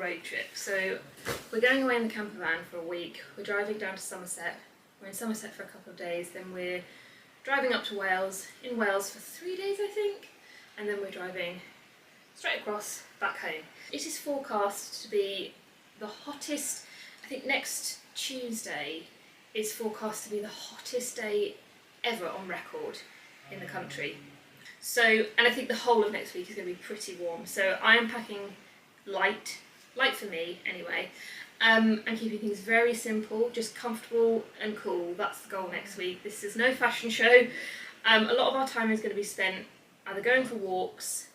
road trip. So we're going away in the camper van for a week. We're driving down to Somerset. We're in Somerset for a couple of days, then we're driving up to Wales, in Wales for 3 days I think, and then we're driving straight across back home. It is forecast to be the hottest, I think next Tuesday is forecast to be the hottest day ever on record in the country. So, and I think the whole of next week is going to be pretty warm. So I am packing light for me anyway, and keeping things very simple, just comfortable and cool. That's the goal next week. This is no fashion show. A lot of our time is going to be spent either going for walks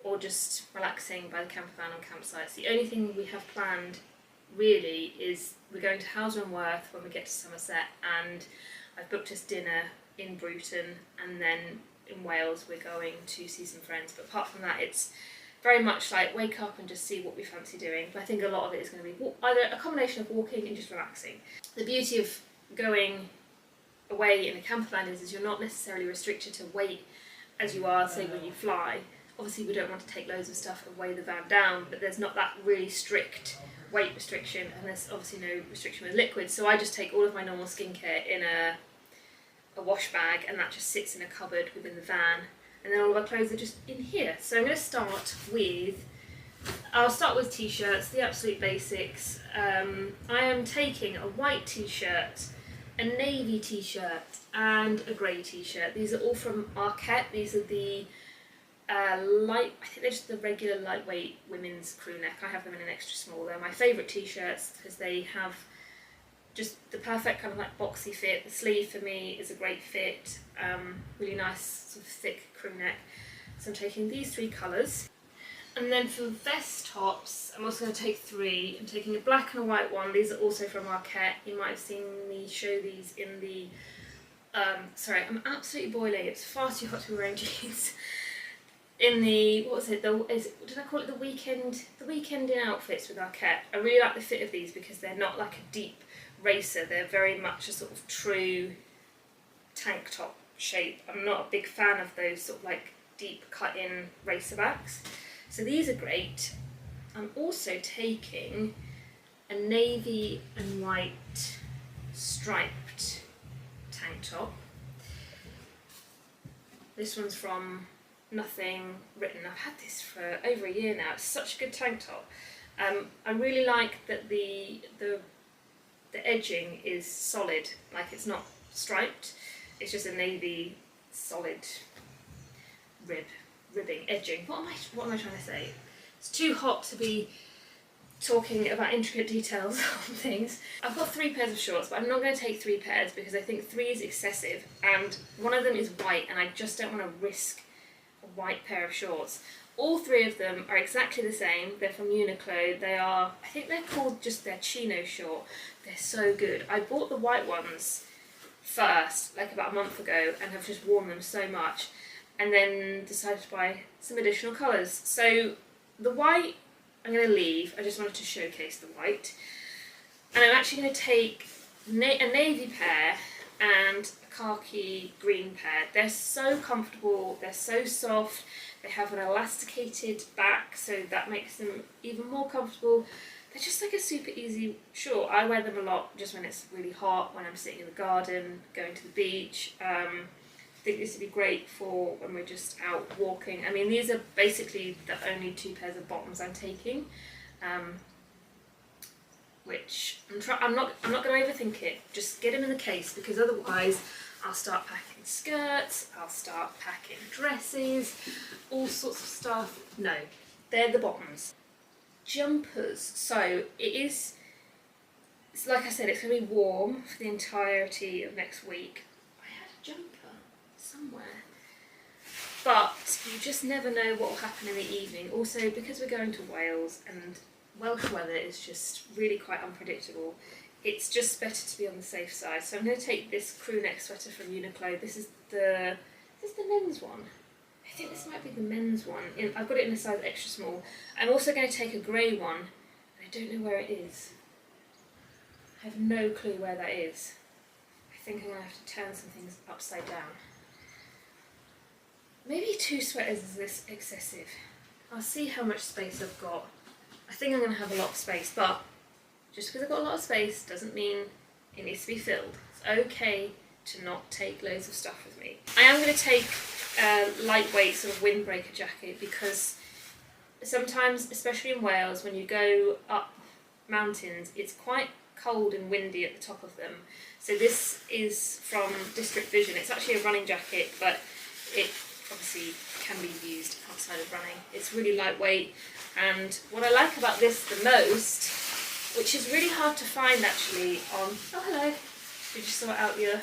or just relaxing by the camper van on campsites. The only thing we have planned really is we're going to Howden and Worth when we get to Somerset, and I've booked us dinner in Bruton, and then in Wales we're going to see some friends. But apart from that, it's very much like wake up and just see what we fancy doing. But I think a lot of it is going to be either a combination of walking and just relaxing. The beauty of going away in a camper van is you're not necessarily restricted to weight as you are, say, when you fly. Obviously we don't want to take loads of stuff and weigh the van down, but there's not that really strict weight restriction, and there's obviously no restriction with liquids. So I just take all of my normal skincare in a wash bag, and that just sits in a cupboard within the van, and then all of our clothes are just in here. So I'm going to start with, I'll start with t-shirts, the absolute basics. I am taking a white t-shirt, a navy t-shirt and a grey t-shirt. These are all from Arquette. These are the I think they're just the regular lightweight women's crew neck. I have them in an extra small. They're my favourite t-shirts because they have just the perfect kind of like boxy fit. The sleeve for me is a great fit, really nice sort of thick crew neck. So I'm taking these 3 colours. And then for vest tops, I'm also going to take 3. I'm taking a black and a white one. These are also from Arquette. You might have seen me show these in the, sorry, I'm absolutely boiling. It's far too hot to be wearing jeans. In the, what was it, did I call it the weekend in outfits with Arquette? I really like the fit of these because they're not like a deep racer, they're very much a sort of true tank top shape. I'm not a big fan of those sort of like deep cut in racer backs. So these are great. I'm also taking a navy and white striped tank top. This one's from Nothing Written. I've had this for over a year now. It's such a good tank top. I really like that the edging is solid, like it's not striped. It's just a navy solid ribbing edging. What am I trying to say? It's too hot to be talking about intricate details on things. I've got 3 pairs of shorts, but I'm not going to take 3 pairs because I think 3 is excessive, and one of them is white, and I just don't want to risk a white pair of shorts. All 3 of them are exactly the same. They're from Uniqlo. They are, I think they're called just their chino short. They're so good. I bought the white ones first, like about a month ago, and have just worn them so much, and then decided to buy some additional colours. So the white I'm going to leave. I just wanted to showcase the white. And I'm actually going to take a navy pair and a khaki green pair. They're so comfortable, they're so soft, they have an elasticated back, so that makes them even more comfortable. They're just like a super easy short. I wear them a lot just when it's really hot, when I'm sitting in the garden, going to the beach. I think this would be great for when we're just out walking. I mean, these are basically the only 2 pairs of bottoms I'm taking, which I'm not going to overthink it. Just get them in the case, because otherwise I'll start packing skirts, I'll start packing dresses, all sorts of stuff. No, they're the bottoms. Jumpers. So it's like I said, it's going to be warm for the entirety of next week. I had a jumper somewhere, but you just never know what will happen in the evening. Also, because we're going to Wales and Welsh weather is just really quite unpredictable, it's just better to be on the safe side. So I'm going to take this crew neck sweater from Uniqlo. This is the men's one. I think this might be the men's one. I've got it in a size extra small. I'm also going to take a grey one. I don't know where it is. I have no clue where that is. I think I'm going to have to turn some things upside down. Maybe 2 sweaters is this excessive. I'll see how much space I've got. I think I'm going to have a lot of space, but just because I've got a lot of space doesn't mean it needs to be filled. It's okay to not take loads of stuff with me. I am going to take a lightweight sort of windbreaker jacket because sometimes, especially in Wales, when you go up mountains, it's quite cold and windy at the top of them. So this is from District Vision. It's actually a running jacket, but it obviously can be used outside of running. It's really lightweight, and what I like about this the most, which is really hard to find actually on... Oh, hello. Did you sort out your...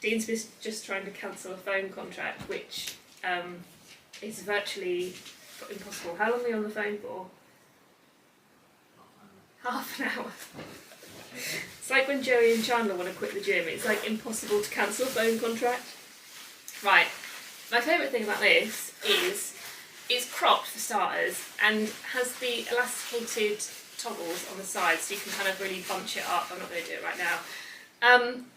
Dean's just trying to cancel a phone contract, which is virtually impossible. How long were we on the phone for? Half an hour. It's like when Joey and Chandler want to quit the gym. It's like impossible to cancel a phone contract. Right, my favourite thing about this is it's cropped for starters and has the elasticated toggles on the sides so you can kind of really bunch it up. I'm not going to do it right now.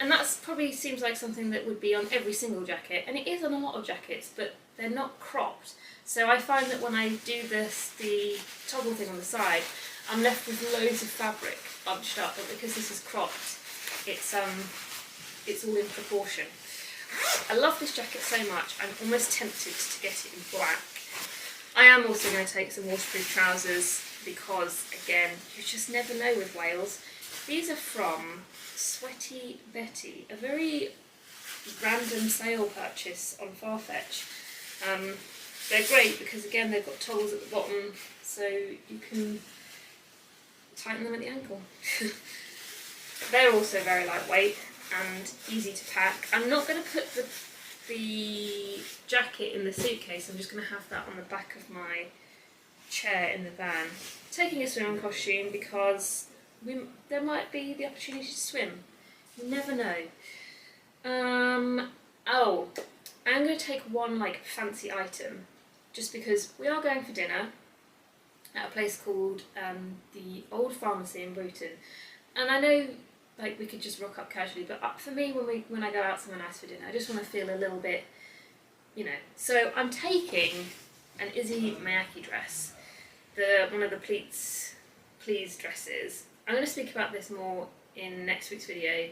And that's probably seems like something that would be on every single jacket, and it is on a lot of jackets, but they're not cropped. So I find that when I do the toggle thing on the side, I'm left with loads of fabric bunched up, but because this is cropped, it's all in proportion. I love this jacket so much, I'm almost tempted to get it in black. I am also going to take some waterproof trousers because, again, you just never know with Wales. These are from Sweaty Betty, a very random sale purchase on Farfetch. They're great because, again, they've got toggles at the bottom, so you can tighten them at the ankle. They're also very lightweight and easy to pack. I'm not going to put the jacket in the suitcase, I'm just going to have that on the back of my chair in the van. Taking a swimming costume because there might be the opportunity to swim. You never know. Oh, I'm going to take one like fancy item just because we are going for dinner at a place called the Old Pharmacy in Bruton, and I know like we could just rock up casually, but for me when I go out somewhere nice for dinner, I just want to feel a little bit, you know. So I'm taking an Izzy Miyake dress, one of the please dresses. I'm going to speak about this more in next week's video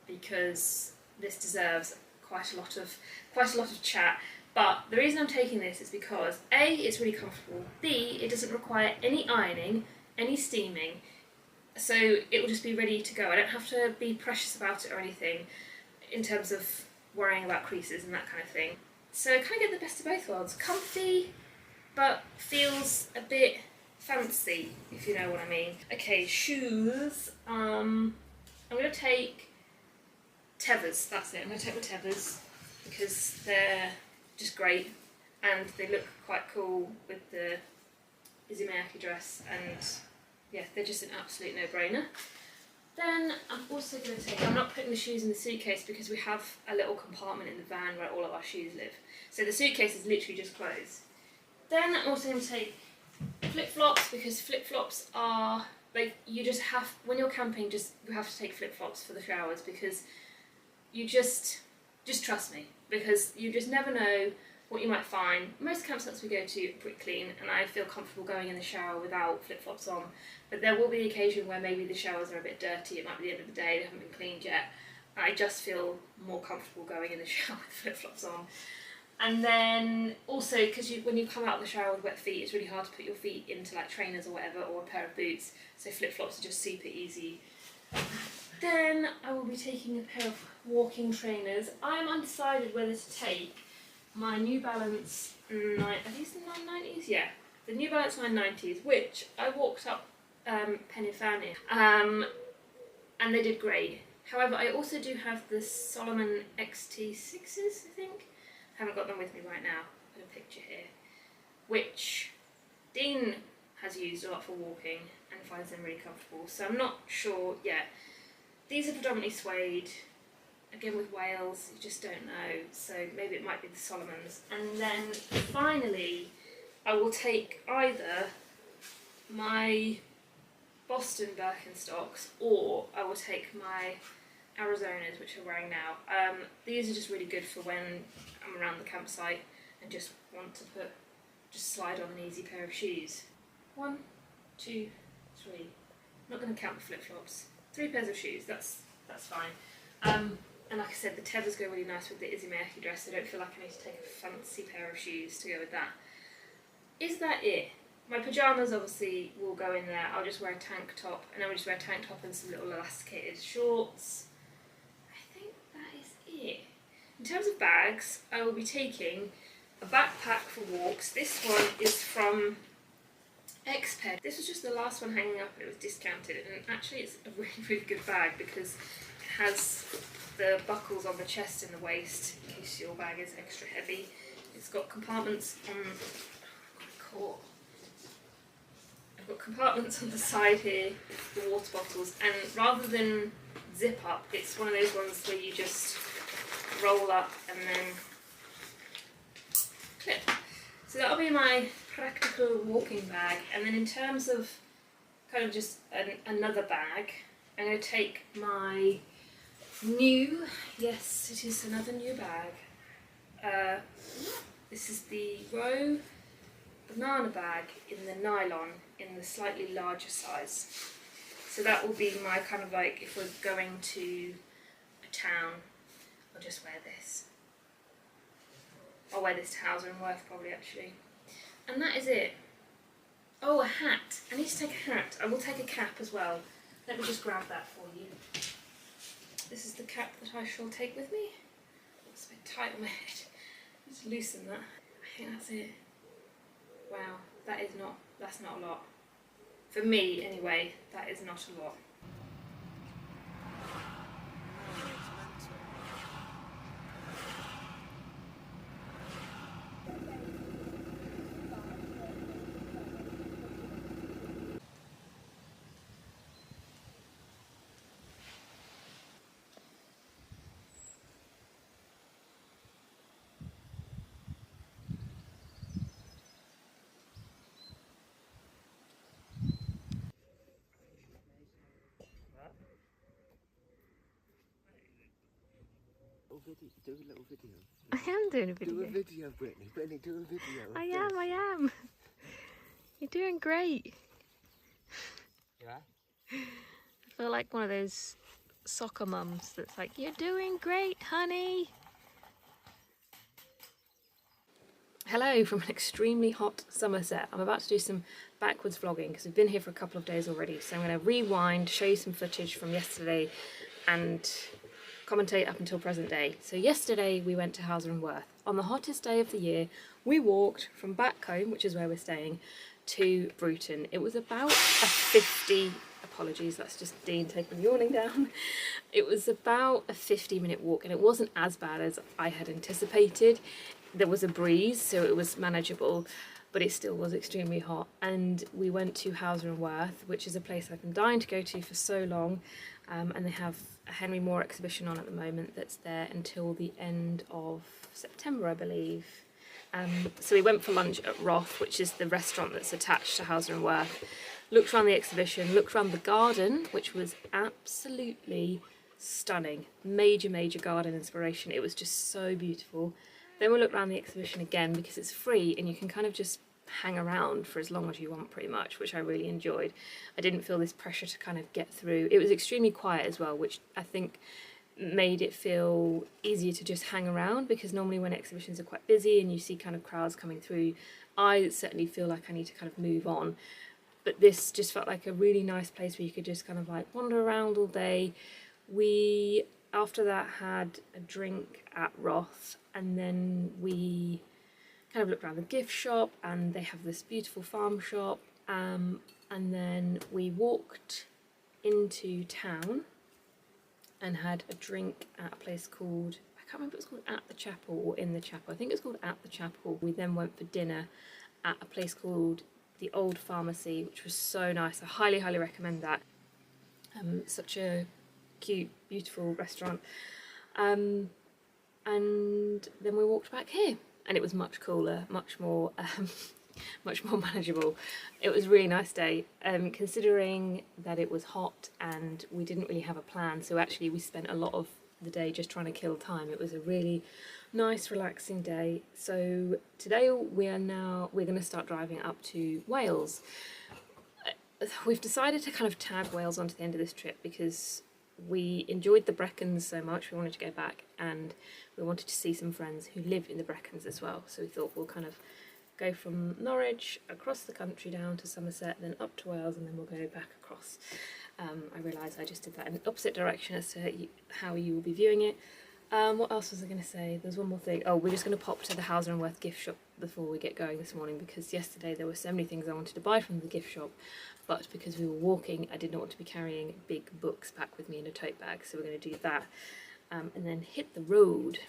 because this deserves quite a lot of chat. But the reason I'm taking this is because A, it's really comfortable, B, it doesn't require any ironing, any steaming, so it will just be ready to go. I don't have to be precious about it or anything in terms of worrying about creases and that kind of thing. So I kind of get the best of both worlds. Comfy, but feels a bit fancy, if you know what I mean. Okay, shoes. I'm going to take Tevas, that's it. I'm going to take the Tevas because they're just great and they look quite cool with the Izzy Miyake dress, and yeah, they're just an absolute no-brainer. Then I'm also going to take, I'm not putting the shoes in the suitcase because we have a little compartment in the van where all of our shoes live. So the suitcase is literally just clothes. Then I'm also going to take flip-flops because flip-flops are, like, you just have, when you're camping, you have to take flip-flops for the showers because you just trust me, because you just never know what you might find. Most campsites we go to are pretty clean and I feel comfortable going in the shower without flip-flops on, but there will be the occasion where maybe the showers are a bit dirty, it might be the end of the day, they haven't been cleaned yet. I just feel more comfortable going in the shower with flip-flops on. And then also, because when you come out of the shower with wet feet, it's really hard to put your feet into like trainers or whatever, or a pair of boots, so flip-flops are just super easy. Then I will be taking a pair of walking trainers. I'm undecided whether to take my New Balance, are these the 990s? Yeah, the New Balance 990s, which I walked up Pen y Fanny, and they did great. However, I also do have the Solomon XT6s, I think. I haven't got them with me right now. I've got a picture here, which Dean has used a lot for walking and finds them really comfortable, so I'm not sure yet. These are predominantly suede. Again, with Wales, you just don't know, so maybe it might be the Solomons. And then finally, I will take either my Boston Birkenstocks or I will take my Arizonas, which I'm wearing now. These are just really good for when I'm around the campsite and just want to put just slide on an easy pair of shoes. 1, 2, 3. I'm not going to count the flip-flops. 3 pairs of shoes, that's fine. And like I said, the tethers go really nice with the Izzy dress. I don't feel like I need to take a fancy pair of shoes to go with that. Is that it? My pyjamas obviously will go in there. I'll just wear a tank top, and I will just wear a tank top and some little elasticated shorts. I think that is it. In terms of bags, I will be taking a backpack for walks. This one is from Xped. This was just the last one hanging up and it was discounted, and actually it's a really, really good bag because it has the buckles on the chest and the waist in case your bag is extra heavy. It's got compartments on I've got compartments on the side here for water bottles, and rather than zip up, it's one of those ones where you just roll up and then clip. So that'll be my practical walking bag. And then in terms of kind of just another bag, I'm going to take my new, yes it is another new bag. This is the Row banana bag in the nylon in the slightly larger size. So that will be my kind of like, if we're going to a town, I'll just wear this. I'll wear this to Hauser and Worth probably actually. And that is it. Oh, a hat. I need to take a hat. I will take a cap as well. Let me just grab that for you. This is the cap that I shall take with me. It's a bit tight on my head. Just loosen that. I think that's it. Wow, that's not a lot. For me anyway, that is not a lot. Do a little video. I am doing a video. Do a video, Brittany. Brittany, do a video. I am. You're doing great. Yeah? I feel like one of those soccer mums that's like, you're doing great, honey. Hello from an extremely hot Somerset. I'm about to do some backwards vlogging because we've been here for a couple of days already. So I'm going to rewind, show you some footage from yesterday and commentate up until present day. So yesterday we went to Hauser and Worth. On the hottest day of the year, we walked from back home, which is where we're staying, to Bruton. It was about a 50, apologies, that's just Dean taking the awning down. It was about a 50-minute walk, and it wasn't as bad as I had anticipated. There was a breeze, so it was manageable, but it still was extremely hot. And we went to Hauser and Worth, which is a place I've been dying to go to for so long, and they have a Henry Moore exhibition on at the moment that's there until the end of September, I believe. So we went for lunch at Roth, which is the restaurant that's attached to Hauser and Worth. Looked around the exhibition, looked around the garden, which was absolutely stunning. Major garden inspiration. It was just so beautiful. Then we looked around the exhibition again because it's free and you can kind of just hang around for as long as you want pretty much, which I really enjoyed. I didn't feel this pressure to kind of get through. It was extremely quiet as well, which I think made it feel easier to just hang around, because normally when exhibitions are quite busy and you see kind of crowds coming through, I certainly feel like I need to kind of move on. But this just felt like a really nice place where you could just kind of like wander around all day. We, after that, had a drink at Roth, and then we kind of looked around the gift shop, and they have this beautiful farm shop, and then we walked into town and had a drink at a place called, I can't remember if it was called At the Chapel or In the Chapel, I think it's called At the Chapel. We then went for dinner at a place called the Old Pharmacy, which was so nice. I highly recommend that. Such a cute, beautiful restaurant. And then we walked back here, and it was much cooler, much more manageable. It was a really nice day, considering that it was hot and we didn't really have a plan. So actually we spent a lot of the day just trying to kill time. It was a really nice, relaxing day. So today we're going to start driving up to Wales. We've decided to kind of tag Wales onto the end of this trip because we enjoyed the Brecons so much. We wanted to go back, and we wanted to see some friends who live in the Brecons as well. So we thought we'll kind of go from Norwich across the country down to Somerset, then up to Wales, and then we'll go back across. I realised I just did that in the opposite direction as to how you will be viewing it. What else was I going to say? There's one more thing. Oh, we're just going to pop to the Hauser & Wirth gift shop before we get going this morning, because yesterday there were so many things I wanted to buy from the gift shop, but because we were walking I did not want to be carrying big books back with me in a tote bag, so we're going to do that and then hit the road.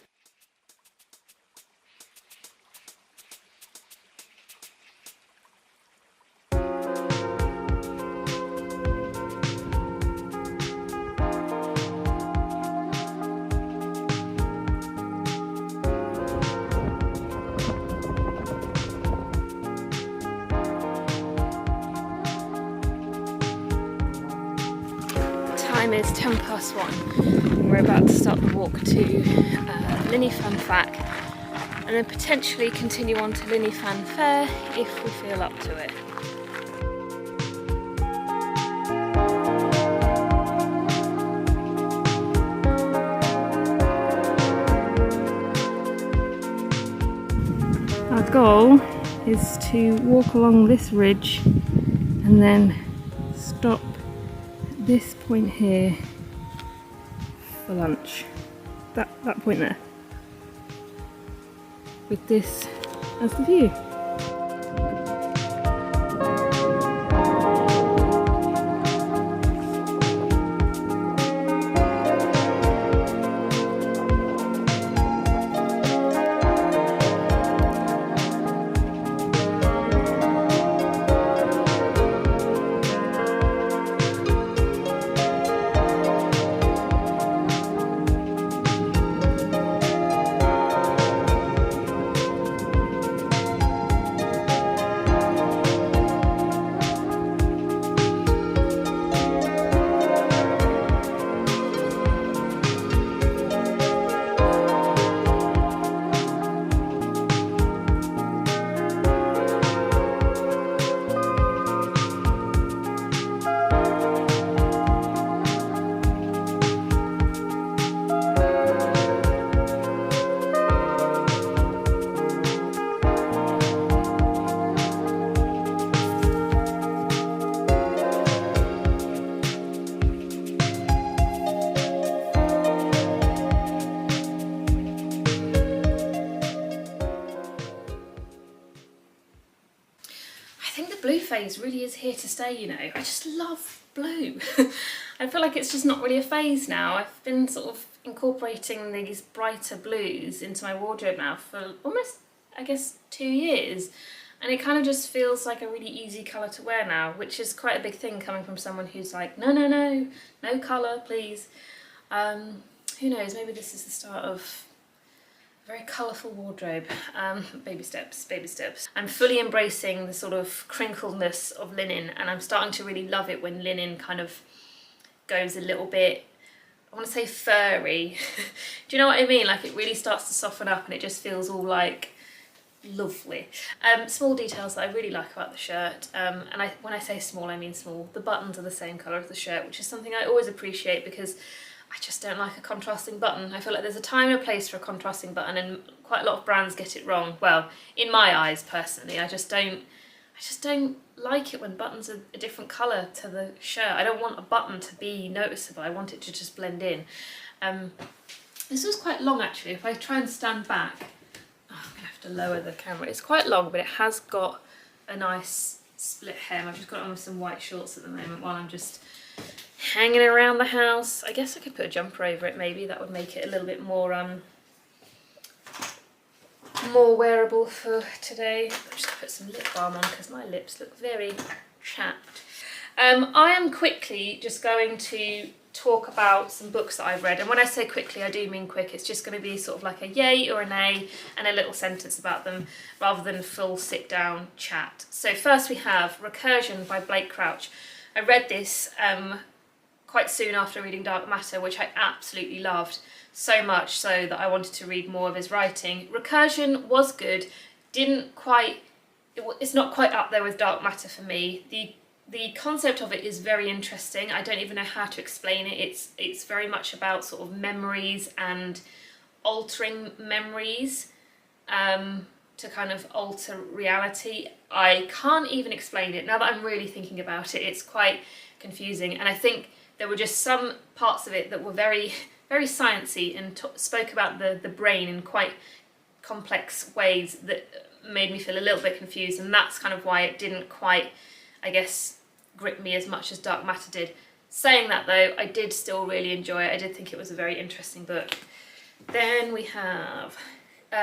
Time is 1:10 and we're about to start the walk to Linny Fan Fac, and then potentially continue on to Linny Fan Fair if we feel up to it. Our goal is to walk along this ridge and then stop this point here for lunch. That point there, with this as the view. Blue phase really is here to stay, you know. I just love blue. I feel like it's just not really a phase now. I've been sort of incorporating these brighter blues into my wardrobe now for almost, I guess, 2 years, and it kind of just feels like a really easy colour to wear now, which is quite a big thing coming from someone who's like, no colour, please. Who knows, maybe this is the start of very colourful wardrobe. Baby steps, baby steps. I'm fully embracing the sort of crinkledness of linen, and I'm starting to really love it when linen kind of goes a little bit, I want to say furry. Do you know what I mean? Like it really starts to soften up and it just feels all like lovely. Small details that I really like about the shirt, and when I say small I mean small. The buttons are the same colour as the shirt, which is something I always appreciate because I just don't like a contrasting button. I feel like there's a time and a place for a contrasting button, and quite a lot of brands get it wrong. Well, in my eyes personally, I just don't like it when buttons are a different colour to the shirt. I don't want a button to be noticeable. I want it to just blend in. This was quite long actually. If I try and stand back, I'm gonna have to lower the camera. It's quite long, but it has got a nice split hem. I've just got on with some white shorts at the moment while I'm just hanging around the house. I guess I could put a jumper over it maybe. That would make it a little bit more more wearable for today. I'm just gonna put some lip balm on because my lips look very chapped. I am quickly just going to talk about some books that I've read, and when I say quickly I do mean quick. It's just going to be sort of like a yay or a nay and a little sentence about them rather than full sit down chat. So first we have Recursion by Blake Crouch. I read this quite soon after reading Dark Matter, which I absolutely loved. so much so that I wanted to read more of his writing. Recursion was good, it's not quite up there with Dark Matter for me. The concept of it is very interesting. I don't even know how to explain it. It's very much about sort of memories and altering memories to kind of alter reality. I can't even explain it. Now that I'm really thinking about it, it's quite confusing, and I think there were just some parts of it that were very, very sciencey and spoke about the brain in quite complex ways that made me feel a little bit confused, and that's kind of why it didn't quite, I guess, grip me as much as Dark Matter did. Saying that though, I did still really enjoy it. I did think it was a very interesting book. Then we have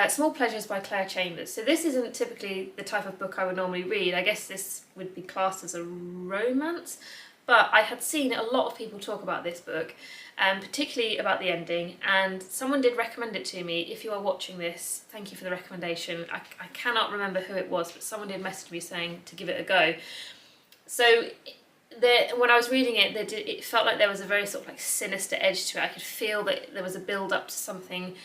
Small Pleasures by Claire Chambers. So this isn't typically the type of book I would normally read. I guess this would be classed as a romance, but I had seen a lot of people talk about this book, particularly about the ending, and someone did recommend it to me. If you are watching this, thank you for the recommendation. I cannot remember who it was, but someone did message me saying to give it a go. So when I was reading it, it felt like there was a very sort of like sinister edge to it. I could feel that there was a build up to something.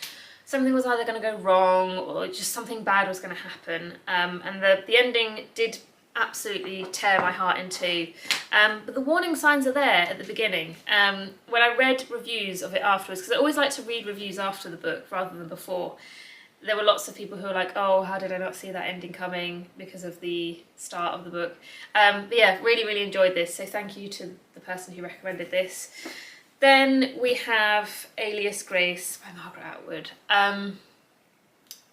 Something was either going to go wrong or just something bad was going to happen. And the ending did absolutely tear my heart in two. But the warning signs are there at the beginning. When I read reviews of it afterwards, because I always like to read reviews after the book rather than before, there were lots of people who were like, oh, how did I not see that ending coming because of the start of the book. But yeah, really, really enjoyed this. So thank you to the person who recommended this. Then we have Alias Grace by Margaret Atwood. I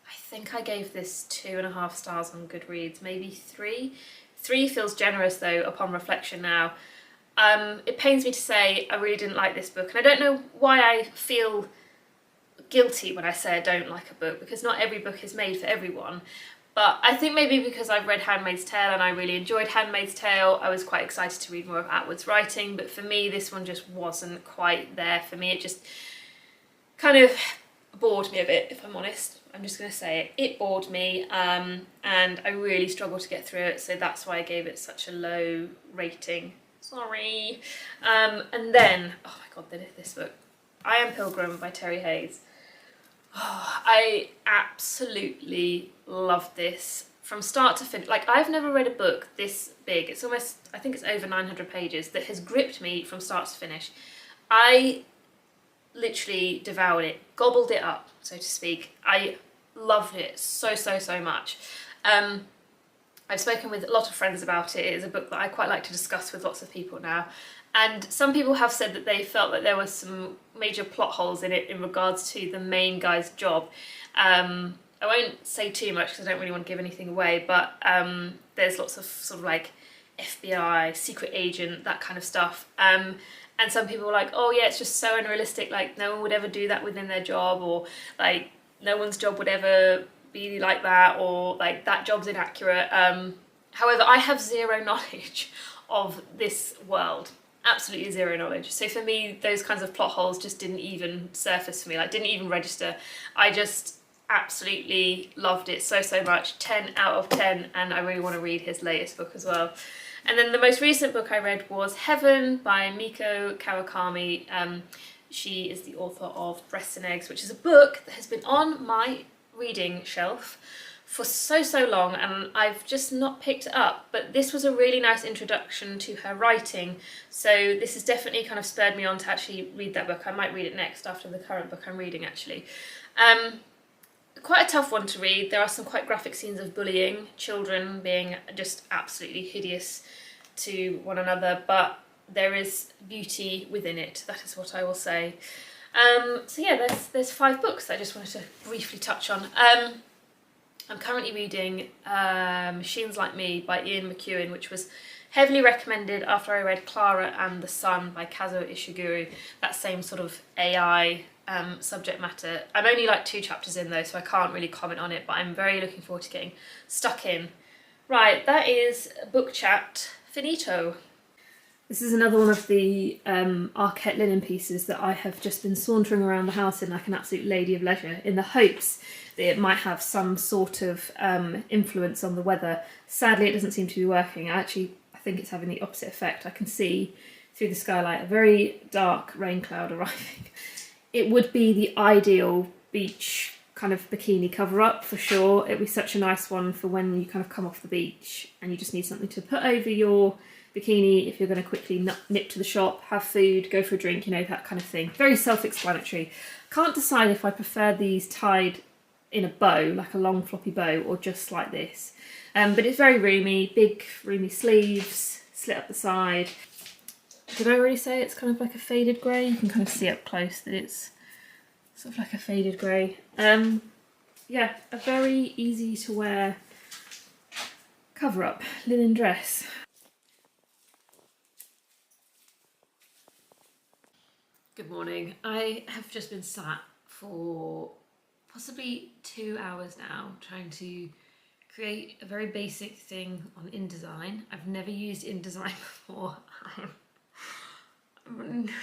think I gave this 2.5 stars on Goodreads, maybe 3. 3 feels generous though upon reflection now. It pains me to say I really didn't like this book, and I don't know why I feel guilty when I say I don't like a book, because not every book is made for everyone. But I think maybe because I've read Handmaid's Tale and I really enjoyed Handmaid's Tale, I was quite excited to read more of Atwood's writing, but for me this one just wasn't quite there for me. It just kind of bored me a bit, if I'm honest. I'm just going to say it. It bored me, and I really struggled to get through it, so that's why I gave it such a low rating. Sorry. And then, oh my god, this book, I Am Pilgrim by Terry Hayes. Oh, I absolutely loved this from start to finish. Like, I've never read a book this big. It's almost, I think it's over 900 pages, that has gripped me from start to finish. I literally devoured it, gobbled it up, so to speak. I loved it so, so, so much. I've spoken with a lot of friends about it. It is a book that I quite like to discuss with lots of people now. And some people have said that they felt that there was some major plot holes in it in regards to the main guy's job. I won't say too much because I don't really want to give anything away, but there's lots of sort of like FBI, secret agent, that kind of stuff. And some people were like, oh yeah, it's just so unrealistic, like no one would ever do that within their job, or like no one's job would ever be like that, or like that job's inaccurate. However, I have zero knowledge of this world. Absolutely zero knowledge. So for me, those kinds of plot holes just didn't even surface for me, like didn't even register. I just absolutely loved it so, so much. 10 out of 10, and I really want to read his latest book as well. And then the most recent book I read was Heaven by Miko Kawakami. She is the author of Breasts and Eggs, which is a book that has been on my reading shelf for so, so long, and I've just not picked it up. But this was a really nice introduction to her writing, so this has definitely kind of spurred me on to actually read that book. I might read it next after the current book I'm reading, actually. Quite a tough one to read. There are some quite graphic scenes of bullying, children being just absolutely hideous to one another, but there is beauty within it, that is what I will say. So yeah, there's 5 books that I just wanted to briefly touch on. I'm currently reading Machines Like Me by Ian McEwan, which was heavily recommended after I read Clara and the Sun by Kazuo Ishiguro, that same sort of AI subject matter. I'm only like 2 chapters in though, so I can't really comment on it, but I'm very looking forward to getting stuck in. Right, that is Book Chat Finito. This is another one of the Arquette linen pieces that I have just been sauntering around the house in like an absolute lady of leisure, in the hopes that it might have some sort of influence on the weather. Sadly, it doesn't seem to be working. I think it's having the opposite effect. I can see through the skylight a very dark rain cloud arriving it would be the ideal beach kind of bikini cover up for sure. It'd be such a nice one for when you kind of come off the beach and you just need something to put over your bikini if you're going to quickly nip to the shop, have food, go for a drink, you know, that kind of thing. Very self-explanatory. Can't decide if I prefer these tied in a bow, like a long floppy bow, or just like this. But it's very roomy, big roomy sleeves, slit up the side. Did I already say it's kind of like a faded grey? You can kind of see up close that it's sort of like a faded grey. Yeah, a very easy to wear cover up linen dress. Good morning. I have just been sat for possibly 2 hours now trying to create a very basic thing on InDesign. I've never used InDesign before. I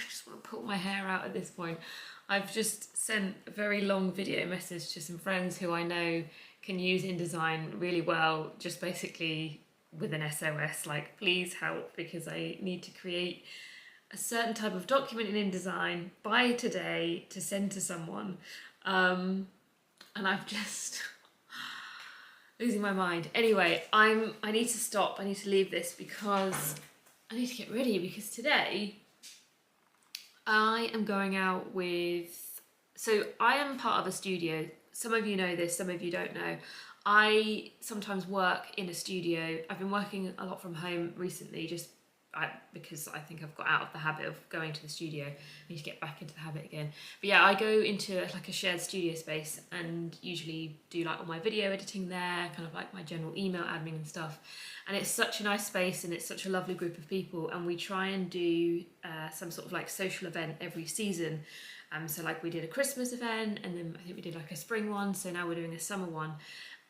just want to pull my hair out at this point. I've just sent a very long video message to some friends who I know can use InDesign really well, just basically with an SOS, like please help because I need to create a certain type of document in InDesign by today to send to someone. And I'm just losing my mind. Anyway, I need to stop, I need to leave this because I need to get ready because today I am going out with, so I am part of a studio. Some of you know this, some of you don't know. I sometimes work in a studio. I've been working a lot from home recently because I think I've got out of the habit of going to the studio. I need to get back into the habit again. But yeah, I go into like a shared studio space and usually do like all my video editing there, kind of like my general email admin and stuff. And it's such a nice space and it's such a lovely group of people, and we try and do some sort of like social event every season. So like we did a Christmas event, and then I think we did like a spring one, so now we're doing a summer one.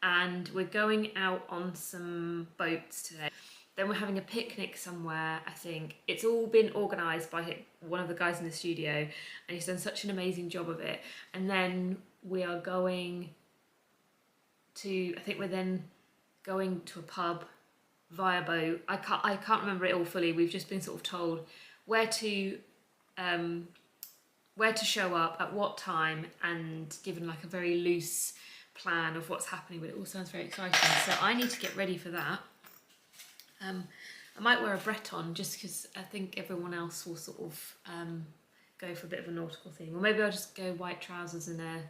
And we're going out on some boats today. Then we're having a picnic somewhere, I think. It's all been organised by one of the guys in the studio, and he's done such an amazing job of it. And then we are going to, I think we're then going to a pub via boat. I can't remember it all fully. We've just been sort of told where to show up, at what time, and given like a very loose plan of what's happening, but it all sounds very exciting. So I need to get ready for that. I might wear a Breton just because I think everyone else will sort of go for a bit of a nautical theme. Or maybe I'll just go white trousers and a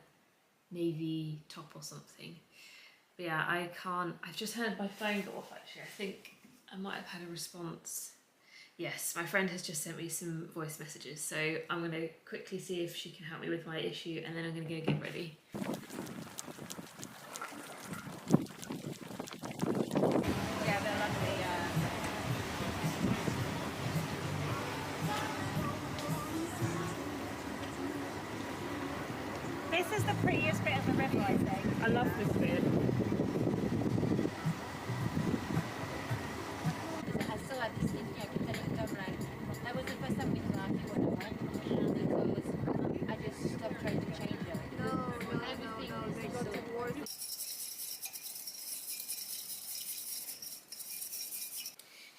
navy top or something. But yeah, I've just heard my phone go off actually. I think I might have had a response. Yes, my friend has just sent me some voice messages. So I'm going to quickly see if she can help me with my issue, and then I'm going to go get ready. This is the prettiest bit of the river, I think. I love this bit. I still had this in here, that was the first time we thought it was because I just stopped trying to change it. No, they got the worst.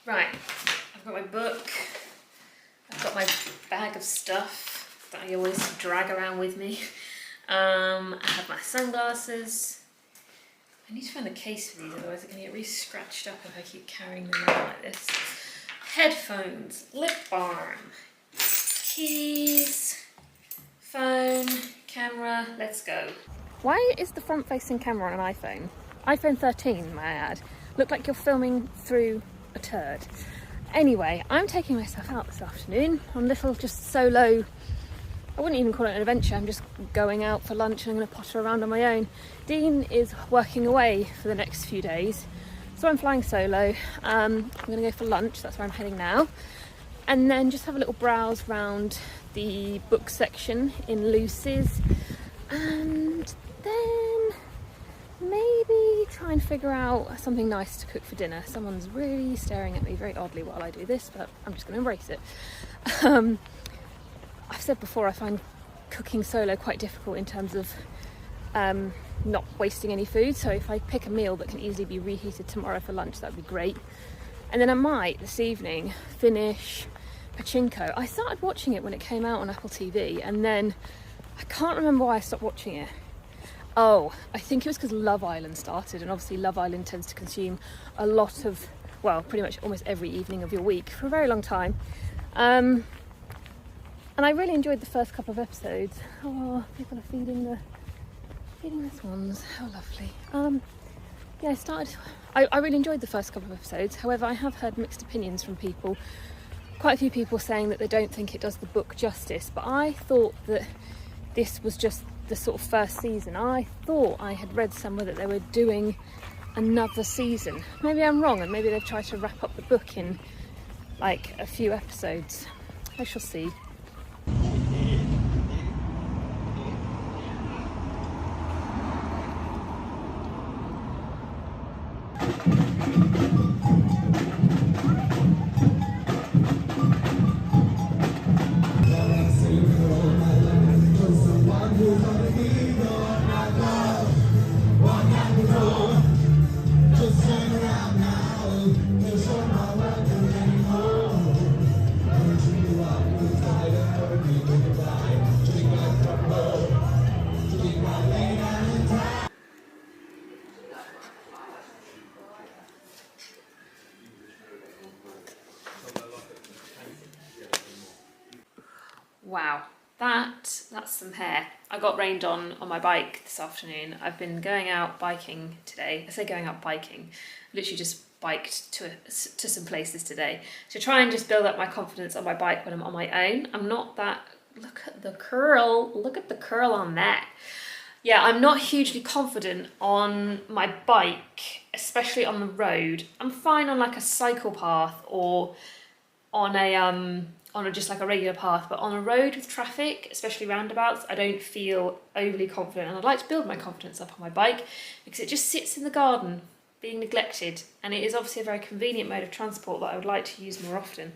Right, I've got my book, I've got my bag of stuff that I always drag around with me. I have my sunglasses. I need to find the case for these, otherwise they're going to get really scratched up if I keep carrying them around like this. Headphones, lip balm, keys, phone, camera, let's go. Why is the front-facing camera on an iPhone? iPhone 13, may I add. Look like you're filming through a turd. Anyway, I'm taking myself out this afternoon on a little just solo, I wouldn't even call it an adventure, I'm just going out for lunch and I'm going to potter around on my own. Dean is working away for the next few days, so I'm flying solo. I'm going to go for lunch, that's where I'm heading now, and then just have a little browse around the book section in Lucy's, and then maybe try and figure out something nice to cook for dinner. Someone's really staring at me very oddly while I do this, but I'm just going to embrace it. I've said before, I find cooking solo quite difficult in terms of not wasting any food, so if I pick a meal that can easily be reheated tomorrow for lunch, that would be great. And then I might this evening finish Pachinko. I started watching it when it came out on Apple TV, and then I can't remember why I stopped watching it. Oh, I think it was because Love Island started, and obviously Love Island tends to consume a lot of, well, pretty much almost every evening of your week for a very long time. And I really enjoyed the first couple of episodes. Oh, people are feeding the swans. How lovely. Yeah, I really enjoyed the first couple of episodes. However, I have heard mixed opinions from people. Quite a few people saying that they don't think it does the book justice, but I thought that this was just the sort of first season. I thought I had read somewhere that they were doing another season. Maybe I'm wrong, and maybe they've tried to wrap up the book in like a few episodes. I shall see. Wow, that's some hair. I got rained on my bike this afternoon. I've been going out biking today. I say going out biking, literally just biked to some places today to try and just build up my confidence on my bike when I'm on my own. I'm not that, look at the curl on that. Yeah, I'm not hugely confident on my bike, especially on the road. I'm fine on like a cycle path or on just like a regular path, but on a road with traffic, especially roundabouts, I don't feel overly confident, and I'd like to build my confidence up on my bike because it just sits in the garden being neglected, and it is obviously a very convenient mode of transport that I would like to use more often.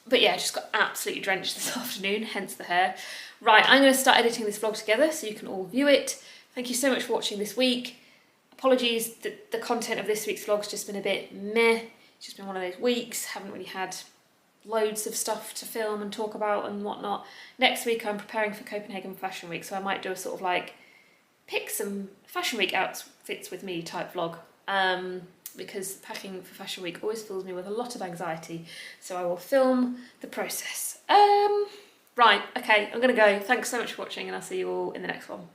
But yeah, I just got absolutely drenched this afternoon, hence the hair. Right, I'm going to start editing this vlog together so you can all view it. Thank you so much for watching this week. Apologies that the content of this week's vlog's just been a bit meh. It's just been one of those weeks, haven't really had loads of stuff to film and talk about and whatnot. Next week I'm preparing for Copenhagen Fashion Week, so I might do a sort of like pick some Fashion Week outfits with me type vlog, because packing for Fashion Week always fills me with a lot of anxiety, so I will film the process. Right, okay, I'm gonna go. Thanks so much for watching, and I'll see you all in the next one.